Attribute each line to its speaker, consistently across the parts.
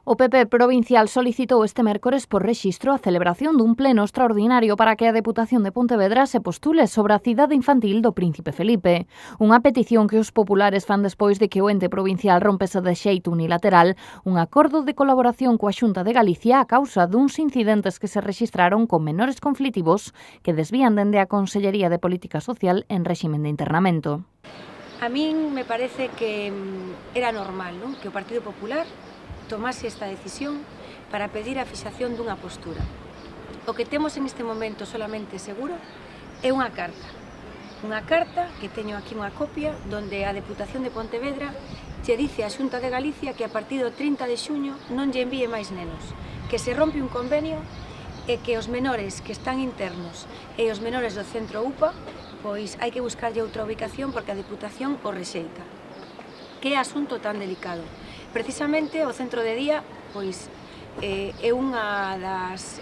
Speaker 1: O PP provincial solicitou este mércores por rexistro a celebración dun pleno extraordinario para que a Deputación de Pontevedra se postule sobre a cidade infantil do Príncipe Felipe. Unha petición que os populares fan despois de que o ente provincial rompese de xeito unilateral un acordo de colaboración coa Xunta de Galicia a causa duns incidentes que se rexistraron con menores conflitivos que desvían dende a Consellería de Política Social en réximen de internamento.
Speaker 2: A min me parece que era normal, non? Que o Partido Popular tomase esta decisión para pedir a fixación dunha postura. O que temos en este momento solamente seguro é unha carta que teño aquí unha copia donde a Deputación de Pontevedra lle dice á Xunta de Galicia que a partir do 30 de xuño non lle envíe máis nenos, que se rompe un convenio e que os menores que están internos e os menores do centro UPA pois hai que buscarlle outra ubicación porque a Deputación o rexeita. Que asunto tan delicado. Precisamente o centro de día pois é unha das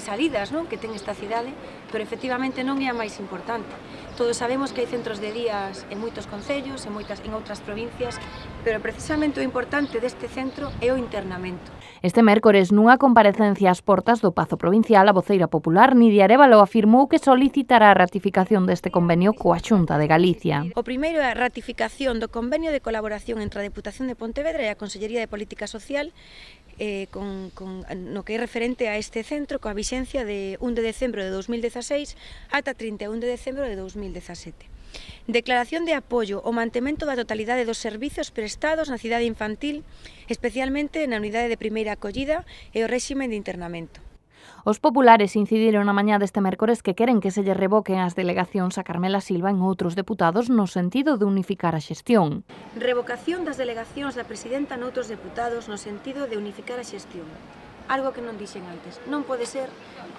Speaker 2: salidas, non, que ten esta cidade, pero efectivamente non é a máis importante. Todos sabemos que hai centros de días en moitos concellos, en outras provincias, pero precisamente o importante deste centro é o internamento.
Speaker 1: Este mércores, nunha comparecencia ás portas do Pazo Provincial, a voceira popular Nidia Arévalo afirmou que solicitará a ratificación deste convenio coa Xunta de Galicia.
Speaker 2: O primeiro é a ratificación do convenio de colaboración entre a Deputación de Pontevedra e a Consellería de Política Social no que é referente a este centro coa vixencia de 1 de decembro de 2016 ata 31 de decembro de 2017. Declaración de apoio ao mantemento da totalidade dos servizos prestados na cidade infantil, especialmente na unidade de primeira acollida e o réximen de internamento.
Speaker 1: Os populares incidiron na mañá deste mércores que queren que se lle revoquen as delegacións a Carmela Silva en outros deputados no sentido de unificar a xestión.
Speaker 2: Revocación das delegacións da presidenta noutros deputados no sentido de unificar a xestión. Algo que non dixen antes. Non pode ser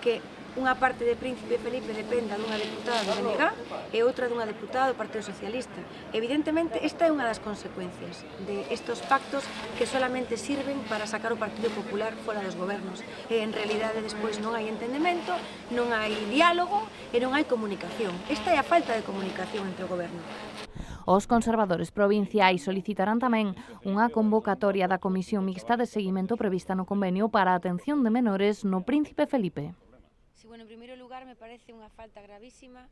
Speaker 2: que unha parte de Príncipe Felipe dependa dunha deputada do BNG e outra dunha deputada do Partido Socialista. Evidentemente, esta é unha das consecuencias de estos pactos que solamente sirven para sacar o Partido Popular fora dos gobernos. E, en realidade, despois non hai entendemento, non hai diálogo e non hai comunicación. Esta é a falta de comunicación entre o goberno.
Speaker 1: Os conservadores provinciais solicitarán tamén unha convocatoria da Comisión Mixta de Seguimento prevista no convenio para a atención de menores no Príncipe Felipe.
Speaker 2: En primeiro lugar, me parece unha falta gravísima